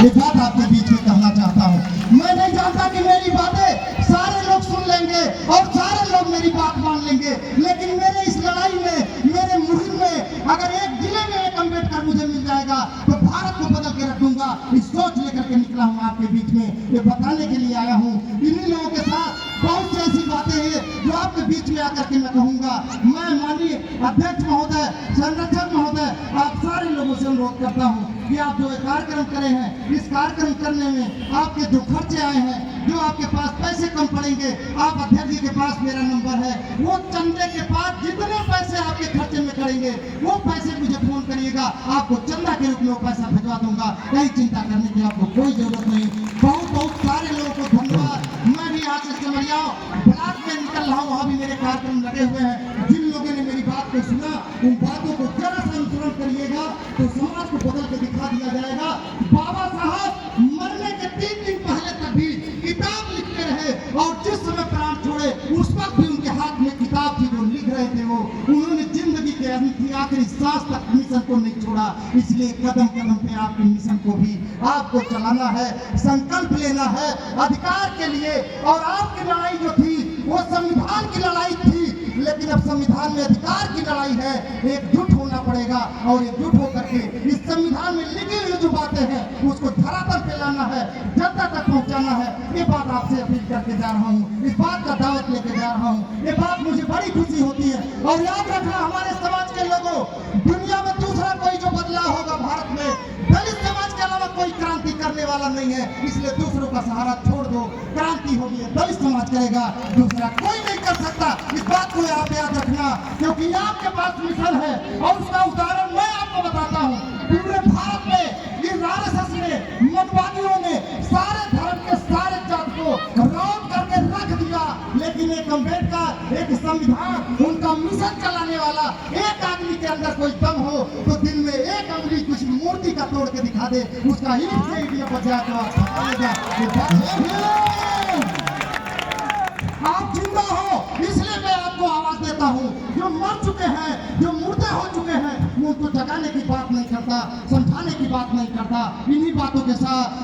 एक बात आपके बीच में कहना चाहता हूँ। मैं नहीं जानता कि मेरी बातें सारे लोग सुन लेंगे और सारे लोग मेरी बात मान लेंगे, लेकिन मेरे इस लड़ाई में, मेरे मुहिम में अगर एक जिले में एक अम्बेडकर मुझे मिल जाएगा तो भारत को बदल के रखूंगा। इस सोच लेकर के निकला हूँ आपके बीच में, ये बताने के लिए आया हूँ। इन्हीं लोगों के साथ बहुत सी ऐसी बातें हैं जो आपके बीच में आकर के मैं कहूँगा। मैं माननीय अध्यक्ष महोदय, संरक्षक महोदय, आप सारे लोगों से अनुरोध करता हूँ कि आप जो कार्यक्रम करे हैं, इस कार्यक्रम करने में आपके जो खर्चे आए हैं, जो आपके पास पैसे कम पड़ेंगे, आप अध्यक्ष जी के पास मेरा नंबर है, वो चंदे के पास जितने पैसे आपके खर्चे में करेंगे वो पैसे मुझे फोन करिएगा, आपको चंदा के रूप में वो पैसा भिजवा दूंगा। कहीं चिंता करने की आपको कोई जरूरत नहीं। बहुत बहुत सारे लोगों को धन्यवाद। मैं भी यहाँ से सिमरिया ब्लॉक में निकल रहा हूँ, वहाँ भी मेरे कार्यक्रम लगे हुए हैं। जिन लोगों ने मेरी बात को सुना, उन बातों को जरा सा अनुसरण करिएगा तो समाज को बदल के दिखा दिया जाएगा। बाबा साहब मरने के 3 दिन पहले तक भी किताब लिखते रहे और जिस समय प्राण छोड़े उस वक्त भी उनके हाथ में किताब थी, जो लिख रहे थे वो। उन्होंने जिंदगी के आखिरी सांस तक मिशन को नहीं छोड़ा। इसलिए कदम कदम पे आपके मिशन को भी आपको चलाना है, संकल्प लेना है अधिकार के लिए। और आपकी लड़ाई जो थी वो संविधान की लड़ाई थी, लेकिन अब संविधान में अधिकार की लड़ाई है। एकजुट होना पड़ेगा और एकजुट होकर के इस संविधान में लिखी हुई जो बातें हैं उसको धरातल पे लाना है, जनता तक पहुंचाना है। ये बात आपसे अपील करके जा रहा हूँ, इस बात का दावत लेके जा रहा हूँ। ये बात मुझे बड़ी खुशी होती है। और याद रखना हमारे समाज के लोगों, दुनिया में दूसरा कोई जो बदलाव होगा भारत में, दलित समाज के अलावा कोई क्रांति करने वाला नहीं है। इसलिए दूसरों का सहारा छोड़ दो, क्रांति होगी दलित समाज करेगा, दूसरा कोई नहीं कर सकता। इस बात को आप याद रखना, क्योंकि आपके पास मिशन है और उसका उदाहरण मैं आपको बताता हूँ। पूरे भारत में इस आरएसएस ने, मतवादियों ने सारे धर्म के सारे जात को रौब करके रख दिया, लेकिन एक अम्बेडकर, एक संविधान, उनका मिशन चलाने वाला एक आदमी के अंदर कोई दम हो तो दिन में एक अंगुली किसी मूर्ति का तोड़ के दिखा दे, उसका ईट से ईट बचा के आप जिंदा हो। इसलिए मैं आपको आवाज देता हूँ। जो मर चुके हैं, जो मुर्दे हो चुके हैं, वो उनको जगाने की बात नहीं करता, समझाने की बात नहीं करता। इन्हीं बातों के साथ